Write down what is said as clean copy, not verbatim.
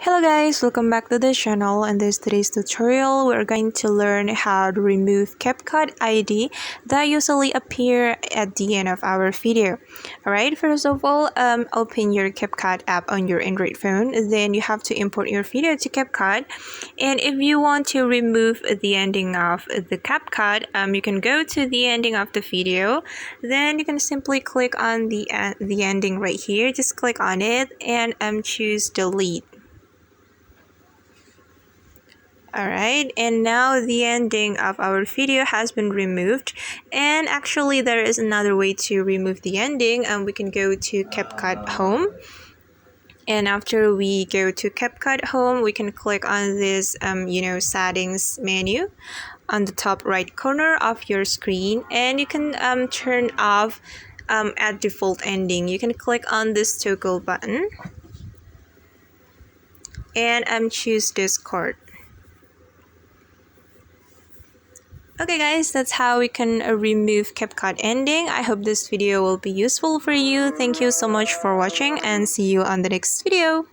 Hello guys, welcome back to the channel. In today's tutorial, we're going to learn how to remove Capcut ID that usually appear at the end of our video. Alright, first of all, open your Capcut app on your Android phone. Then you have to import your video to Capcut. And if you want to remove the ending of the Capcut, you can go to the ending of the video. Then you can simply click on the ending right here. Just click on it and choose delete. Alright, and now the ending of our video has been removed, and actually there is another way to remove the ending. We can go to Capcut Home, and after we go to Capcut Home, we can click on this settings menu on the top right corner of your screen, and you can turn off at default ending. You can click on this toggle button and choose Discord. Okay guys, that's how we can remove Capcut ending. I hope this video will be useful for you. Thank you so much for watching and see you on the next video.